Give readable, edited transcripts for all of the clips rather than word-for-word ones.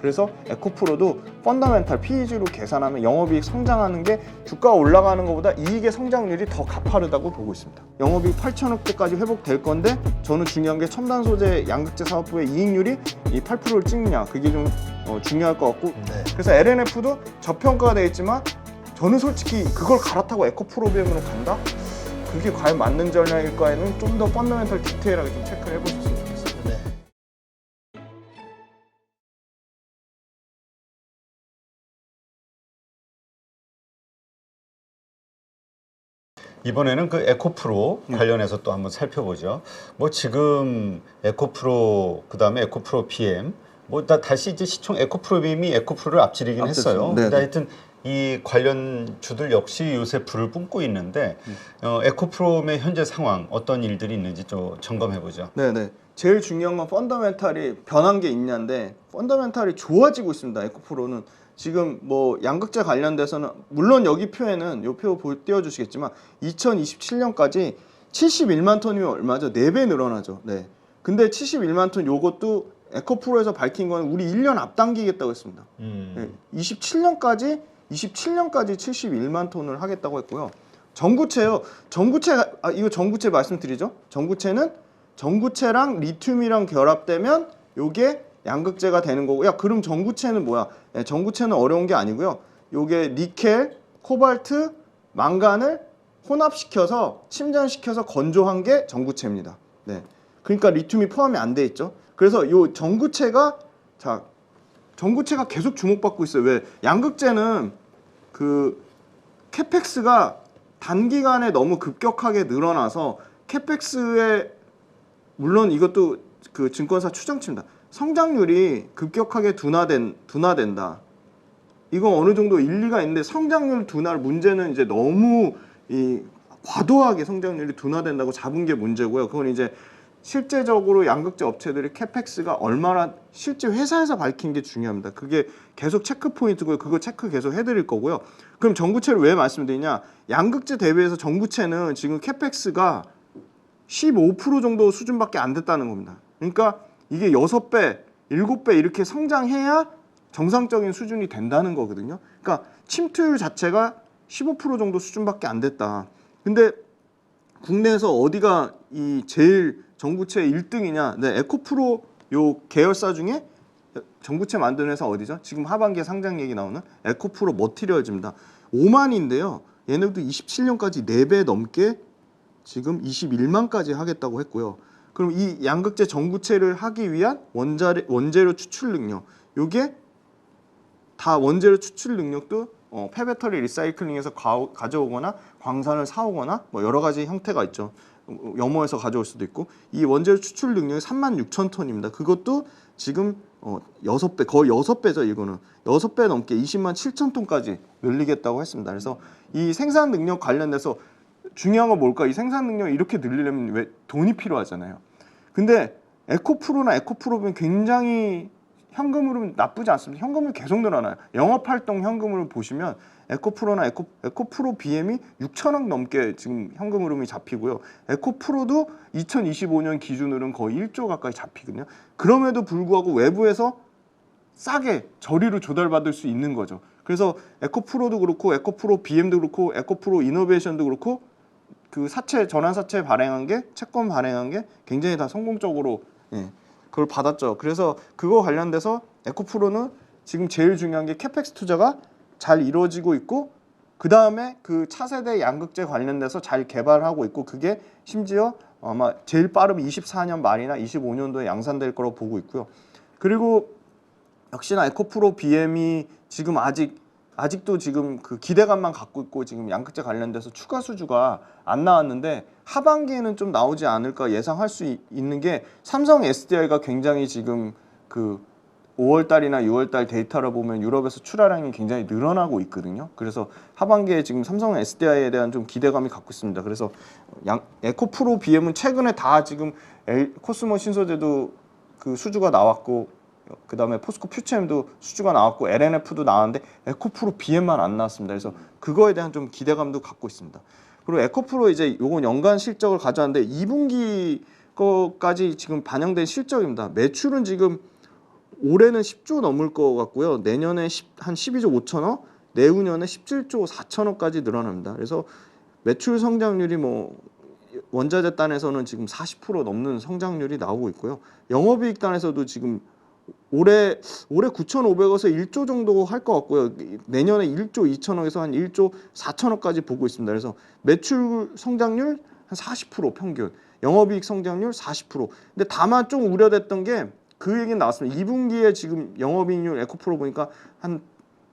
그래서 에코프로도 펀더멘탈 PEG로 계산하면 영업이익 성장하는 게 주가가 올라가는 것보다 이익의 성장률이 더 가파르다고 보고 있습니다. 영업이익 8천억대까지 회복될 건데 저는 중요한 게 첨단 소재 양극재 사업부의 이익률이 이 8%를 찍느냐, 그게 좀 중요할 것 같고 그래서 LNF도 저평가가 되어 있지만 저는 솔직히 그걸 갈아타고 에코프로 BM으로 간다? 그게 과연 맞는 전략일까에는 좀 더 펀더멘탈 디테일하게 좀 체크를 해보셨으면 좋겠어요. 네. 이번에는 그 에코프로 관련해서 또 한번 살펴보죠. 뭐 지금 에코프로 그다음에 에코프로 BM 뭐 다시 이제 시총 에코프로 BM이 에코프로를 앞지르긴 했어요. 근데 하여튼 이 관련 주들 역시 요새 불을 뿜고 있는데 에코프롬의 현재 상황 어떤 일들이 있는지 좀 점검해 보죠. 네네. 제일 중요한 건 펀더멘탈이 변한 게 있냐인데 펀더멘탈이 좋아지고 있습니다. 에코프로는 지금 뭐 양극재 관련돼서는 물론 여기 표에는 요 표 띄워주시겠지만 2027년까지 71만 톤이면 얼마죠? 4배 늘어나죠. 네. 근데 71만 톤 요것도 에코프로에서 밝힌 건 우리 1년 앞당기겠다고 했습니다. 네. 27년까지 71만 톤을 하겠다고 했고요. 전구체요. 이거 전구체 말씀드리죠. 전구체랑 리튬이랑 결합되면 요게 양극재가 되는 거고. 야, 그럼 전구체는 뭐야? 네, 전구체는 어려운 게 아니고요. 요게 니켈, 코발트, 망간을 혼합시켜서 침전시켜서 건조한 게 전구체입니다. 네. 그러니까 리튬이 포함이 안 돼 있죠. 그래서 요 전구체가 계속 주목받고 있어요. 왜? 양극재는 그 캐펙스가 단기간에 너무 급격하게 늘어나서 캐펙스에 물론 이것도 그 증권사 추정치입니다. 성장률이 급격하게 둔화된다. 이건 어느 정도 일리가 있는데 성장률 둔화 문제는 이제 너무 과도하게 성장률이 둔화된다고 잡은 게 문제고요. 그건 이제 실제적으로 양극재 업체들이 캐펙스가 얼마나 실제 회사에서 밝힌 게 중요합니다. 그게 계속 체크 포인트고요. 그거 체크 계속 해드릴 거고요. 그럼 전구체를 왜 말씀드리냐? 양극재 대비해서 전구체는 지금 캐펙스가 15% 정도 수준밖에 안 됐다는 겁니다. 그러니까 이게 6배, 7배 이렇게 성장해야 정상적인 수준이 된다는 거거든요. 그러니까 침투율 자체가 15% 정도 수준밖에 안 됐다. 근데 국내에서 어디가 이 제일 전구체 1등이냐? 네, 에코프로 요 계열사 중에 전구체 만드는 회사 어디죠? 지금 하반기에 상장 얘기 나오는 에코프로 머티리얼즈입니다. 오만인데요. 얘네도 27년까지 4배 넘게 지금 21만까지 하겠다고 했고요. 그럼 이 양극재 전구체를 하기 위한 원재료 추출 능력, 요게 다 원재료 추출 능력도 폐배터리 리사이클링에서 가져오거나 광산을 사오거나 뭐 여러 가지 형태가 있죠. 염호에서 가져올 수도 있고 이 원재료 추출 능력이 36,000톤입니다. 그것도 지금 6배, 거의 6배죠. 이거는 6배 넘게 20만 7천 톤까지 늘리겠다고 했습니다. 그래서 이 생산 능력 관련돼서 중요한 건 뭘까? 이 생산 능력을 이렇게 늘리려면 왜 돈이 필요하잖아요. 근데 에코프로나 에코프로는 굉장히 현금 흐름 나쁘지 않습니다. 현금 흐름 계속 늘어나요. 영업활동 현금 흐름 보시면 에코프로나 에코프로 BM이 6천억 넘게 지금 현금 흐름이 잡히고요. 에코프로도 2025년 기준으로는 거의 1조 가까이 잡히거든요. 그럼에도 불구하고 외부에서 싸게 저리로 조달받을 수 있는 거죠. 그래서 에코프로도 그렇고 에코프로 BM도 그렇고 에코프로 이노베이션도 그렇고 그 전환사채 발행한 게 채권 발행한 게 굉장히 다 성공적으로 그걸 받았죠. 그래서 그거 관련돼서 에코프로는 지금 제일 중요한 게 캐펙스 투자가 잘 이루어지고 있고 그 다음에 그 차세대 양극재 관련돼서 잘 개발하고 있고 그게 심지어 아마 제일 빠르면 24년 말이나 25년도에 양산될 거라고 보고 있고요. 그리고 역시나 에코프로 BM이 지금 아직도 지금 그 기대감만 갖고 있고 지금 양극재 관련돼서 추가 수주가 안 나왔는데 하반기에는 좀 나오지 않을까 예상할 수 있는 게 삼성 SDI가 굉장히 지금 그 5월달이나 6월달 데이터를 보면 유럽에서 출하량이 굉장히 늘어나고 있거든요. 그래서 하반기에 지금 삼성 SDI에 대한 좀 기대감이 갖고 있습니다. 그래서 에코프로 BM은 최근에 다 지금 코스모 신소재도 그 수주가 나왔고 그 다음에 포스코 퓨처엠도 수주가 나왔고 LNF도 나왔는데 에코프로 BM만 안 나왔습니다. 그래서 그거에 대한 좀 기대감도 갖고 있습니다. 그리고 에코프로 이제 요건 연간 실적을 가져왔는데 2분기 거까지 지금 반영된 실적입니다. 매출은 지금 올해는 10조 넘을 것 같고요. 내년에 한 12조 5천억, 내후년에 17조 4천억까지 늘어납니다. 그래서 매출 성장률이 뭐 원자재 단에서는 지금 40% 넘는 성장률이 나오고 있고요. 영업이익 단에서도 지금 올해 9,500억에서 1조 정도 할 것 같고요. 내년에 1조 2천억에서 한 1조 4천억까지 보고 있습니다. 그래서 매출 성장률 한 40% 평균, 영업이익 성장률 40%. 근데 다만 좀 우려됐던 게 그 얘기는 나왔습니다. 2분기에 지금 영업이익률 에코프로 보니까 한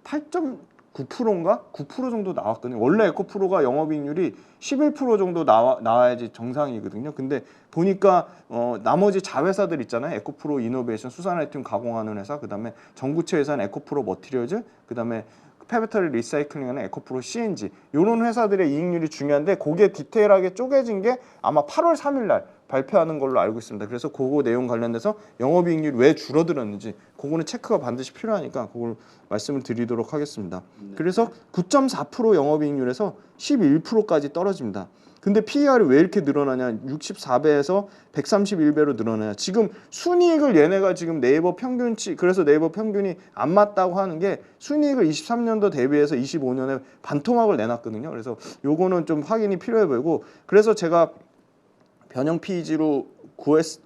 8.9%인가 9% 정도 나왔거든요. 원래 에코프로가 영업이익률이 11% 정도 나와야지 정상이거든요. 근데 보니까 나머지 자회사들 있잖아요. 에코프로 이노베이션, 수산화이템 가공하는 회사, 그다음에 전구체 회사는 에코프로 머티리얼즈, 그다음에 폐배터리 리사이클링하는 에코프로 CNG, 이런 회사들의 이익률이 중요한데 그게 디테일하게 쪼개진 게 아마 8월 3일 날 발표하는 걸로 알고 있습니다. 그래서 그거 내용 관련돼서 영업이익률이 왜 줄어들었는지 그거는 체크가 반드시 필요하니까 그걸 말씀을 드리도록 하겠습니다. 그래서 9.4% 영업이익률에서 11%까지 떨어집니다. 근데 PER이 왜 이렇게 늘어나냐? 64배에서 131배로 늘어나냐? 지금 순이익을 얘네가 지금 네이버 평균치, 그래서 네이버 평균이 안 맞다고 하는 게 순이익을 23년도 대비해서 25년에 반토막을 내놨거든요. 그래서 요거는 좀 확인이 필요해 보이고, 그래서 제가 변형 PEG로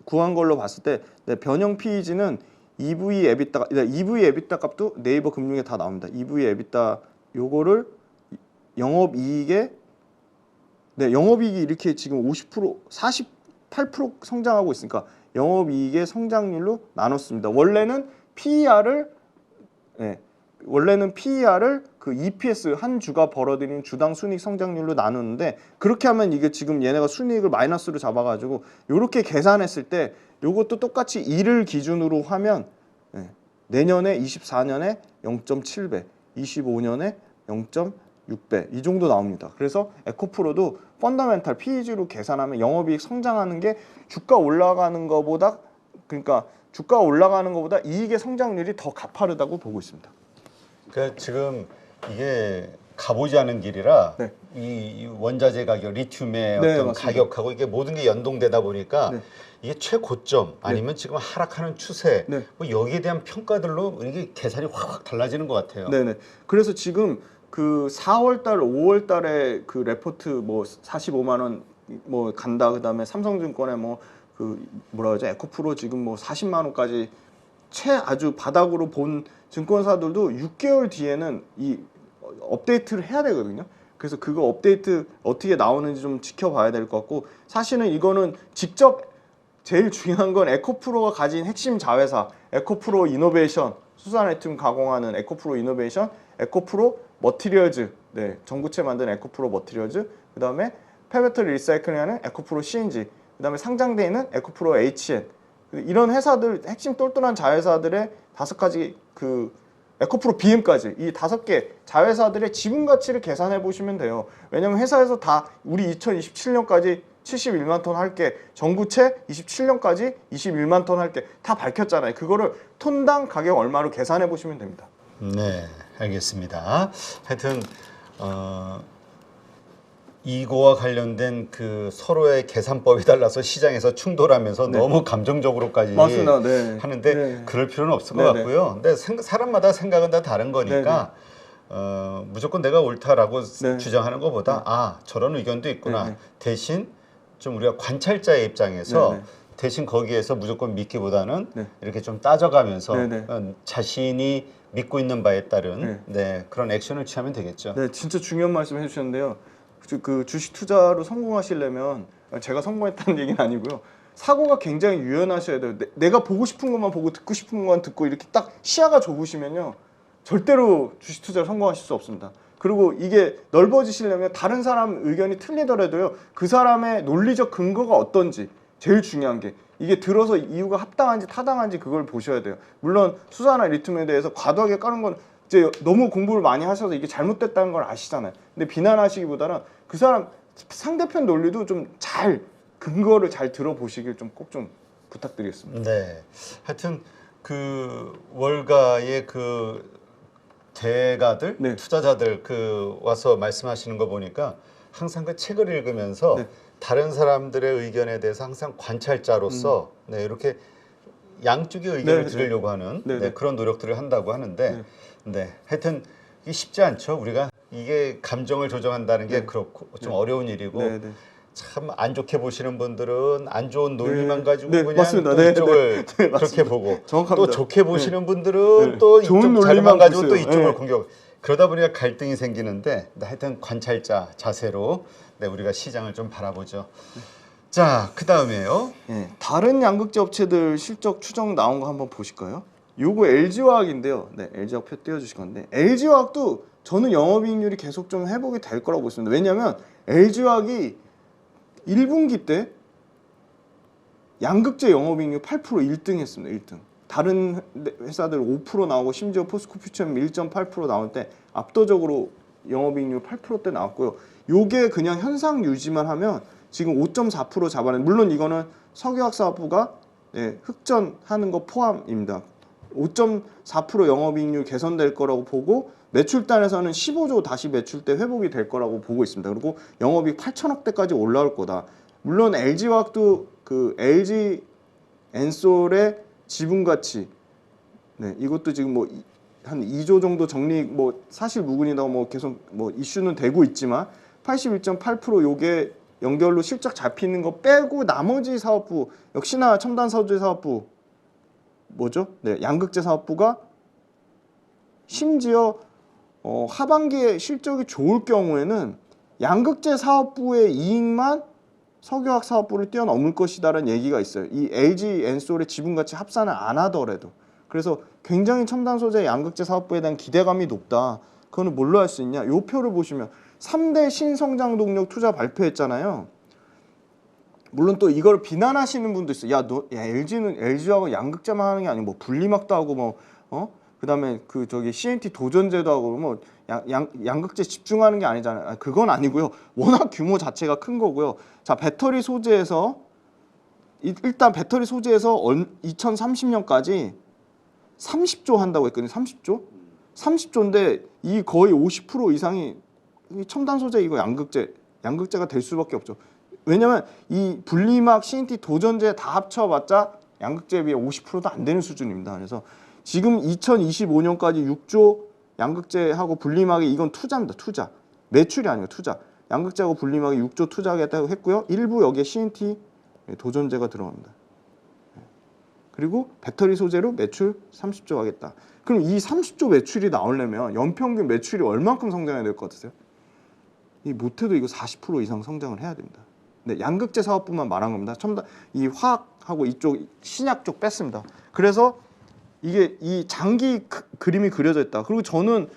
구한 걸로 봤을 때 변형 PEG는 EV EBITDA 값도 네이버 금융에 다 나옵니다. EV EBITDA 요거를 영업이익에 영업이익이 이렇게 지금 50%, 48% 성장하고 있으니까 영업이익의 성장률로 나눴습니다. 원래는 PER을 그 EPS 한 주가 벌어들이는 주당 순이익 성장률로 나누는데, 그렇게 하면 이게 지금 얘네가 순이익을 마이너스로 잡아가지고 이렇게 계산했을 때 이것도 똑같이 1을 기준으로 하면 내년에 24년에 0.7배, 25년에 0.6배 이 정도 나옵니다. 그래서 에코프로도 펀더멘탈 PEG로 계산하면 영업이익 성장하는 게 주가 올라가는 것보다, 그러니까 주가 올라가는 것보다 이익의 성장률이 더 가파르다고 보고 있습니다. 그러니까 지금 이게 가보지 않은 길이라 네. 이 원자재 가격, 리튬의 네, 어떤 맞습니다. 가격하고 이게 모든 게 연동되다 보니까 네. 이게 최고점 아니면 지금 하락하는 추세, 네. 뭐 여기에 대한 평가들로 이게 계산이 확 달라지는 것 같아요. 네네. 그래서 지금 그 4월달, 5월달에 그 레포트 뭐 45만 원 뭐 간다. 그다음에 삼성증권에 뭐 그 뭐라 그러죠? 에코프로 지금 뭐 40만 원까지 아주 바닥으로 본 증권사들도 6개월 뒤에는 이 업데이트를 해야 되거든요. 그래서 그거 업데이트 어떻게 나오는지 좀 지켜봐야 될 것 같고, 사실은 이거는 직접 제일 중요한 건 에코프로가 가진 핵심 자회사 에코프로 이노베이션, 수산아이템 가공하는 에코프로 이노베이션, 에코프로 머티리얼즈, 전구체 만드는 에코프로 머티리얼즈, 그 다음에 폐배터리 리사이클링하는 에코프로 CNG, 그 다음에 상장돼 있는 에코프로 HN, 이런 회사들, 핵심 똘똘한 자회사들의 5가지 그 에코프로 BM까지 이 5개 자회사들의 지분 가치를 계산해 보시면 돼요. 왜냐면 회사에서 다 우리 2027년까지 71만 톤 할게, 전구체 27년까지 21만 톤 할게 다 밝혔잖아요. 그거를 톤당 가격 얼마로 계산해 보시면 됩니다. 네, 알겠습니다. 하여튼 이거와 관련된 그 서로의 계산법이 달라서 시장에서 충돌하면서 너무 감정적으로까지 맞습니다. 네. 하는데 그럴 필요는 없을 것 같고요. 근데 사람마다 생각은 다 다른 거니까 무조건 내가 옳다라고 주장하는 것보다 저런 의견도 있구나. 대신 좀 우리가 관찰자의 입장에서 대신 거기에서 무조건 믿기보다는 이렇게 좀 따져가면서 자신이 믿고 있는 바에 따른 그런 액션을 취하면 되겠죠. 네, 진짜 중요한 말씀 해주셨는데요. 그 주식 투자로 성공하시려면, 제가 성공했다는 얘기는 아니고요, 사고가 굉장히 유연하셔야 돼요. 내가 보고 싶은 것만 보고 듣고 싶은 것만 듣고 이렇게 딱 시야가 좁으시면요 절대로 주식 투자를 성공하실 수 없습니다. 그리고 이게 넓어지시려면 다른 사람 의견이 틀리더라도요 그 사람의 논리적 근거가 어떤지, 제일 중요한 게 이게 들어서 이유가 합당한지 타당한지 그걸 보셔야 돼요. 물론 수산화 리튬에 대해서 과도하게 까는 건 이제 너무 공부를 많이 하셔서 이게 잘못됐다는 걸 아시잖아요. 근데 비난하시기보다는 그 사람 상대편 논리도 좀 잘 근거를 잘 들어보시길 좀 꼭 좀 부탁드리겠습니다. 네, 하여튼 그 월가의 그 대가들, 투자자들 그 와서 말씀하시는 거 보니까 항상 그 책을 읽으면서 다른 사람들의 의견에 대해서 항상 관찰자로서 이렇게 양쪽의 의견을 네, 들으려고 하는 네, 네. 그런 노력들을 한다고 하는데 하여튼 이게 쉽지 않죠. 우리가 이게 감정을 조정한다는 게 그렇고 좀 어려운 일이고 참 안 좋게 보시는 분들은 안 좋은 논리만 가지고 그냥 맞습니다. 또 이쪽을 그렇게 맞습니다. 보고 정확합니다. 또 좋게 보시는 분들은 또 좋은 이쪽 논리만 자료만 가지고 또 보세요. 이쪽을 공격. 그러다 보니까 갈등이 생기는데 하여튼 관찰자 자세로 우리가 시장을 좀 바라보죠. 자, 그 다음에요. 다른 양극재 업체들 실적 추정 나온 거 한번 보실까요? 요거 LG화학인데요. LG화학 표 띄워주실 건데 LG화학도 저는 영업이익률이 계속 좀 회복이 될 거라고 보습니다. 왜냐하면 LG화학이 1분기 때 양극재 영업이익률 8% 1등 했습니다. 1등. 다른 회사들 5% 나오고 심지어 포스코퓨처럼 1.8% 나올 때 압도적으로 영업이익률 8%대 나왔고요. 요게 그냥 현상 유지만 하면 지금 5.4% 잡아낸, 물론 이거는 석유화학사업부가 흑전하는 거 포함입니다. 5.4% 영업이익률 개선될 거라고 보고 매출단에서는 15조 다시 매출대 회복이 될 거라고 보고 있습니다. 그리고 영업이익 8천억대까지 올라올 거다. 물론 LG화학도 그 LG 엔솔의 지분 가치 이것도 지금 뭐 한 2조 정도 적립 사실 무근이라고 계속 이슈는 되고 있지만 81.8% 요게 연결로 실적 잡히는 거 빼고 나머지 사업부 역시나 첨단서재 사업부 양극재 사업부가 심지어 하반기에 실적이 좋을 경우에는 양극재 사업부의 이익만 석유화학 사업부를 뛰어넘을 것이다라는 얘기가 있어요. 이 LG 엔솔의 지분 가치 합산을 안 하더라도. 그래서 굉장히 첨단 소재 양극재 사업부에 대한 기대감이 높다. 그거는 뭘로 할 수 있냐? 요 표를 보시면 3대 신성장 동력 투자 발표했잖아요. 물론 또 이걸 비난하시는 분도 있어요. LG는 LG하고 양극재만 하는 게 아니고 분리막도 하고 그다음에 CNT 도전제도 하고 양극재 집중하는 게 아니잖아요. 그건 아니고요. 워낙 규모 자체가 큰 거고요. 자, 배터리 소재에서 일단 배터리 소재에서 2030년까지 30조 한다고 했거든요. 30조? 30조인데 이 거의 50% 이상이 첨단 소재 이거 양극재가 될 수밖에 없죠. 왜냐면 이 분리막, CNT 도전제 다 합쳐봤자 양극재에 비해 50%도 안 되는 수준입니다. 그래서 지금 2025년까지 6조 양극재하고 분리막이 이건 투자입니다. 투자. 매출이 아니고 투자. 양극재하고 분리막이 6조 투자하겠다고 했고요. 일부 여기에 CNT 도전제가 들어갑니다. 그리고 배터리 소재로 매출 30조 하겠다. 그럼 이 30조 매출이 나오려면 연평균 매출이 얼만큼 성장해야 될 것 같으세요? 못해도 이거 40% 이상 성장을 해야 됩니다. 양극재 사업부만 말한 겁니다. 첨단 이 화학하고 이쪽 신약 쪽 뺐습니다. 그래서 이게 이 장기 그림이 그려져 있다. 그리고 저는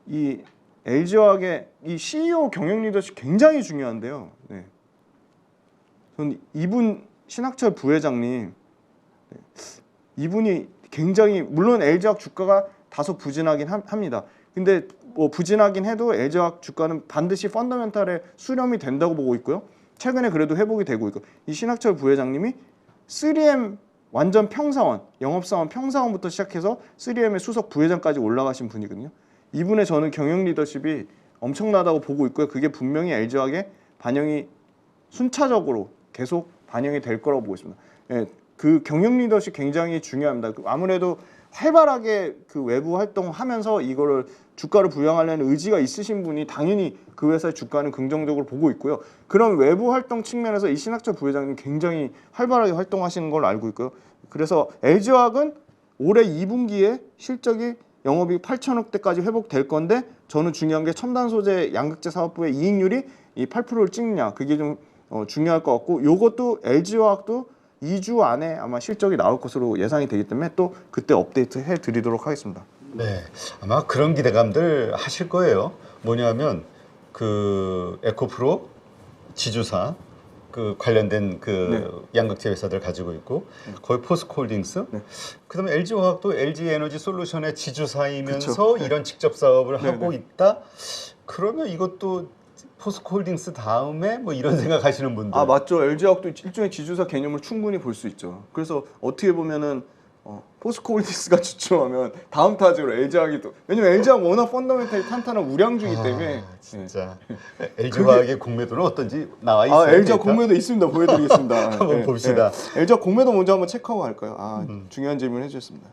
이 LG화학의 이 CEO 경영 리더십 굉장히 중요한데요. 저는 이분 신학철 부회장님 이분이 굉장히 물론 LG화학 주가가 다소 부진하긴 합니다. 근데 부진하긴 해도 LG화학 주가는 반드시 펀더멘탈에 수렴이 된다고 보고 있고요. 최근에 그래도 회복이 되고 있고 이 신학철 부회장님이 3M 완전 평사원, 영업사원 평사원부터 시작해서 3M의 수석 부회장까지 올라가신 분이거든요. 이분의 저는 경영 리더십이 엄청나다고 보고 있고요. 그게 분명히 LG화학에 반영이 순차적으로 계속 반영이 될 거라고 보고 있습니다. 그 경영 리더십 굉장히 중요합니다. 아무래도 활발하게 그 외부 활동하면서 이거를 주가를 부양하려는 의지가 있으신 분이 당연히 그 회사의 주가는 긍정적으로 보고 있고요. 그런 외부 활동 측면에서 이 신학철 부회장님 굉장히 활발하게 활동하시는 걸로 알고 있고요. 그래서 LG화학은 올해 2분기에 실적이 영업이익 8천억대까지 회복될 건데 저는 중요한 게 첨단 소재 양극재 사업부의 이익률이 이 8%를 찍느냐 그게 좀 중요할 것 같고 요것도 LG화학도 2주 안에 아마 실적이 나올 것으로 예상이 되기 때문에 또 그때 업데이트 해드리도록 하겠습니다. 네, 아마 그런 기대감들 하실 거예요. 뭐냐면 그 에코프로 지주사 그 관련된 그 양극재 회사들 가지고 있고 거의 포스코홀딩스 그다음에 LG화학도 LG에너지 솔루션의 지주사이면서 이런 직접 사업을 하고 있다. 그러면 이것도 포스코홀딩스 다음에 이런 생각하시는 분들 맞죠. LG화학도 일종의 지주사 개념을 충분히 볼 수 있죠. 그래서 어떻게 보면은 포스코 홀딩스가 주춤하면 다음 타지로 LG화학이 또 왜냐면 LG화학 워낙 펀더멘탈이 탄탄한 우량주이기 때문에 진짜 LG화학의 공매도는 어떤지 나와 있어요. LG화학 공매도 있습니다. 보여드리겠습니다. 한번 봅시다. LG화학 공매도 먼저 한번 체크하고 갈까요? 중요한 질문 해주셨습니다.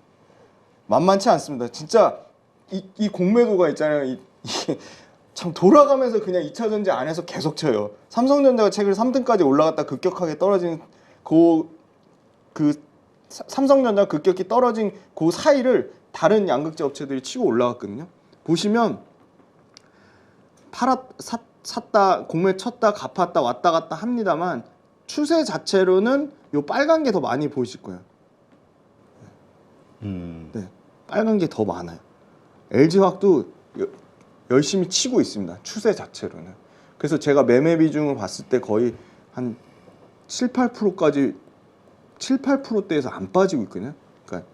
만만치 않습니다. 진짜 이 공매도가 있잖아요. 이게 참 돌아가면서 그냥 2차 전지 안에서 계속 쳐요. 삼성전자가 최근 3등까지 올라갔다 급격하게 떨어진 삼성전자 급격히 떨어진 그 사이를 다른 양극재 업체들이 치고 올라갔거든요. 보시면 샀다 공매 쳤다 갚았다 왔다 갔다 합니다만 추세 자체로는 요 빨간 게 더 많이 보이실 거예요. 네, 빨간 게 더 많아요. LG화학도 열심히 치고 있습니다. 추세 자체로는. 그래서 제가 매매 비중을 봤을 때 거의 한 7, 8%까지 7, 8%대에서 안 빠지고 있거든요. 그러니까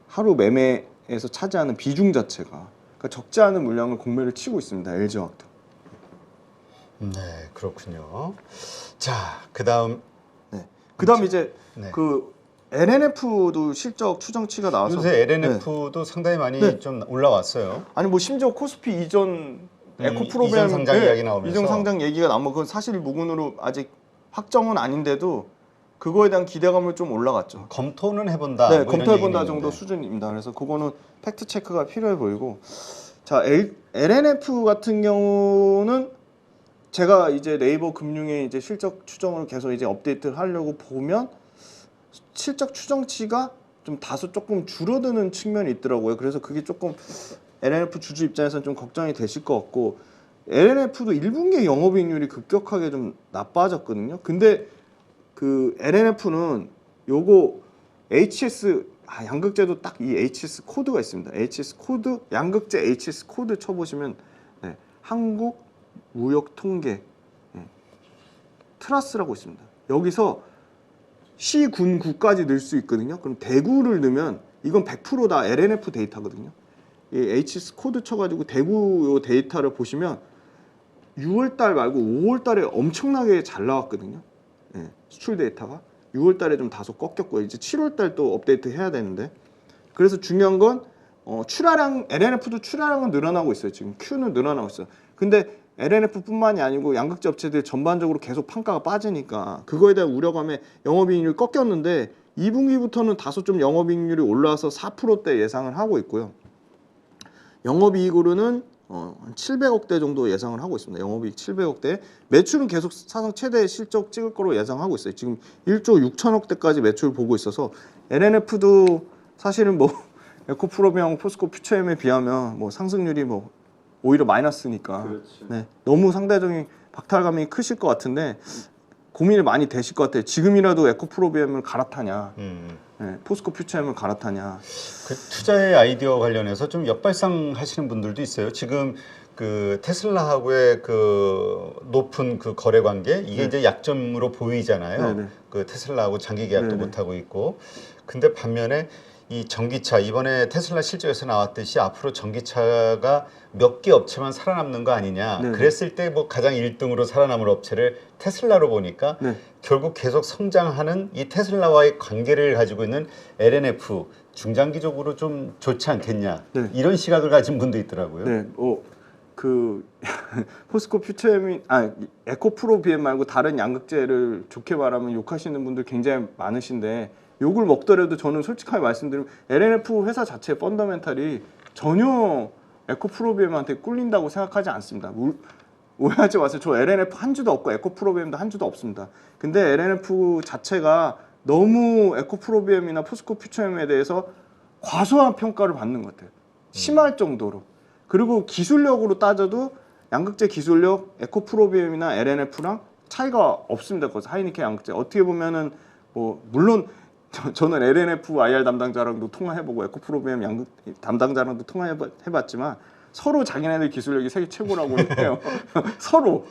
하루 매매에서 차지하는 비중 자체가 그러니까 적지 않은 물량을 공매를 치고 있습니다. LG화학도. 네, 그렇군요. 자, 그다음 이제 그 LNF도 실적 추정치가 나와서 요새 LNF도 상당히 많이 좀 올라왔어요. 아니 뭐 심지어 코스피 이전 에코프로그램 이전 상장 이야기 나오면서 이전 상장 얘기가 나오면 그건 사실 무근으로 아직 확정은 아닌데도 그거에 대한 기대감을 좀 올라갔죠. 검토는 해본다. 네, 뭐 검토해본다 정도 수준입니다. 그래서 그거는 팩트 체크가 필요해 보이고, 자 LNF 같은 경우는 제가 이제 네이버 금융의 이제 실적 추정을 계속 이제 업데이트를 하려고 보면 실적 추정치가 좀 다소 조금 줄어드는 측면이 있더라고요. 그래서 그게 조금 LNF 주주 입장에서는 좀 걱정이 되실 것 같고, LNF도 1분기 영업이익률이 급격하게 좀 나빠졌거든요. 근데 그 LNF는 요거 HS 양극재도 딱 이 HS 코드가 있습니다. HS 코드 양극재 HS 코드 쳐보시면 한국 무역 통계 트라스라고 있습니다. 여기서 시, 군, 구까지 넣을 수 있거든요. 그럼 대구를 넣으면 이건 100%다 LNF 데이터거든요. 이 HS 코드 쳐가지고 대구 요 데이터를 보시면 6월달 말고 5월달에 엄청나게 잘 나왔거든요. 수출 데이터가 6월달에 좀 다소 꺾였고요. 이제 7월달 또 업데이트 해야 되는데, 그래서 중요한 건 출하량 LNF도 출하량은 늘어나고 있어요. 지금 Q는 늘어나고 있어요. 근데 LNF뿐만이 아니고 양극재 업체들 전반적으로 계속 판가가 빠지니까 그거에 대한 우려감에 영업이익률이 꺾였는데 2분기부터는 다소 좀 영업이익률이 올라와서 4%대 예상을 하고 있고요. 영업이익으로는 한 700억대 정도 예상을 하고 있습니다. 영업이익 700억대. 매출은 계속 사상 최대 실적 찍을 거로 예상하고 있어요. 지금 1조 6천억대까지 매출 보고 있어서 LNF도 사실은 뭐 에코프로비하고 포스코 퓨처엠에 비하면 뭐 상승률이 뭐 오히려 마이너스니까 너무 상대적인 박탈감이 크실 것 같은데 고민을 많이 되실 것 같아요. 지금이라도 에코프로비엠을 갈아타냐, 포스코 퓨처엠을 갈아타냐. 그 투자의 아이디어 관련해서 좀 역발상 하시는 분들도 있어요. 지금 그 테슬라하고의 그 높은 그 거래 관계 이게 이제 약점으로 보이잖아요. 그 테슬라하고 장기 계약도 못 하고 있고. 근데 반면에 이 전기차 이번에 테슬라 실적에서 나왔듯이 앞으로 전기차가 몇 개 업체만 살아남는 거 아니냐. 그랬을 때 뭐 가장 1등으로 살아남을 업체를 테슬라로 보니까 결국 계속 성장하는 이 테슬라와의 관계를 가지고 있는 LNF 중장기적으로 좀 좋지 않겠냐. 이런 시각을 가진 분도 있더라고요. 그 포스코 퓨처엠이 에코프로 BM 말고 다른 양극재를 좋게 말하면 욕하시는 분들 굉장히 많으신데, 욕을 먹더라도 저는 솔직하게 말씀드리면 LNF 회사 자체의 펀더멘탈이 전혀 에코프로비엠한테 꿀린다고 생각하지 않습니다. 오해하지 마세요. 저 LNF 한 주도 없고 에코프로비엠도 한 주도 없습니다. 근데 LNF 자체가 너무 에코프로비엠이나 포스코 퓨처엠에 대해서 과소한 평가를 받는 것 같아요. 심할 정도로. 그리고 기술력으로 따져도 양극재 기술력 에코프로비엠이나 LNF랑 차이가 없습니다. 거기서 하이니켄 양극재 어떻게 보면은 뭐 물론 저는 LNF IR 담당자랑도 통화해보고 에코프로비엠 양극 담당자랑도 통화해봤지만 서로 자기네들 기술력이 세계 최고라고 해요. 서로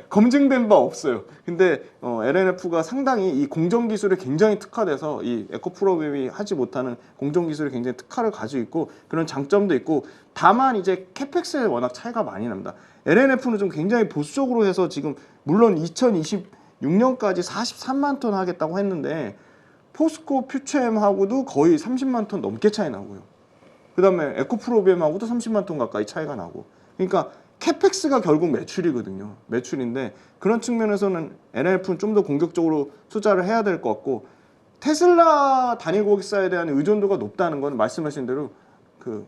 검증된 바 없어요. 근데 LNF가 상당히 이 공정 기술에 굉장히 특화돼서 이 에코프로비엠이 하지 못하는 공정 기술에 굉장히 특화를 가지고 있고 그런 장점도 있고, 다만 이제 캐펙스에 워낙 차이가 많이 납니다. LNF는 좀 굉장히 보수적으로 해서 지금 물론 2026년까지 43만 톤 하겠다고 했는데 포스코 퓨처엠하고도 거의 30만 톤 넘게 차이 나고요. 그다음에 에코프로비엠하고도 30만 톤 가까이 차이가 나고. 그러니까 캐펙스가 결국 매출이거든요. 매출인데 그런 측면에서는 NLF는 좀 더 공격적으로 투자를 해야 될 것 같고, 테슬라 단일 고객사에 대한 의존도가 높다는 건 말씀하신 대로 그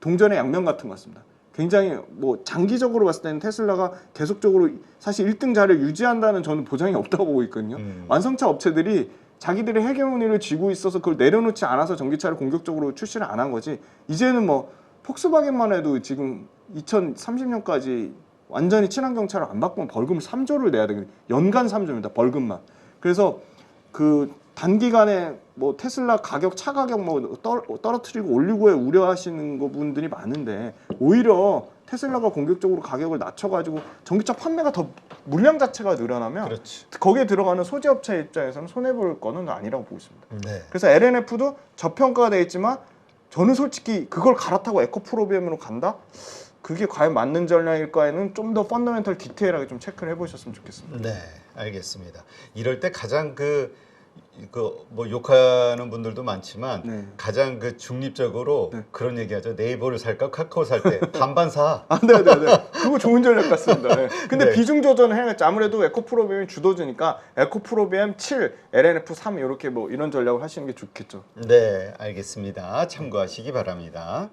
동전의 양면 같은 것 같습니다. 굉장히 뭐 장기적으로 봤을 때는 테슬라가 계속적으로 사실 1등 자리를 유지한다는 저는 보장이 없다고 보고 있거든요. 완성차 업체들이 자기들의 헤게모니를 쥐고 있어서 그걸 내려놓지 않아서 전기차를 공격적으로 출시를 안 한 거지. 이제는 뭐 폭스바겐만 해도 지금 2030년까지 완전히 친환경차를 안 바꾸면 벌금 3조를 내야 되거든요. 연간 3조입니다. 벌금만. 그래서 그 단기간에 뭐 테슬라 가격, 차 가격 뭐 떨어뜨리고 올리고에 우려하시는 거 분들이 많은데, 오히려 테슬라가 공격적으로 가격을 낮춰가지고 전기차 판매가 더 물량 자체가 늘어나면 그렇지. 거기에 들어가는 소지업체 입장에서는 손해볼 거는 아니라고 보고 있습니다. 네. 그래서 LNF도 저평가가 돼 있지만 저는 솔직히 그걸 갈아타고 에코프로비엠으로 간다? 그게 과연 맞는 전략일까에는 좀 더 펀더멘털 디테일하게 좀 체크를 해보셨으면 좋겠습니다. 네, 알겠습니다. 이럴 때 가장 뭐 욕하는 분들도 많지만 네. 가장 그 중립적으로 네. 그런 얘기하죠. 네이버를 살까 카카오 살 때 반반 사. 아, 네네네. 그거 좋은 전략 같습니다. 네. 근데 네. 비중 조절을 해야겠죠. 아무래도 에코프로비엠이 주도주니까 에코프로비엠 7, LNF 3 이렇게 뭐 이런 전략을 하시는 게 좋겠죠. 네, 알겠습니다. 참고하시기 바랍니다.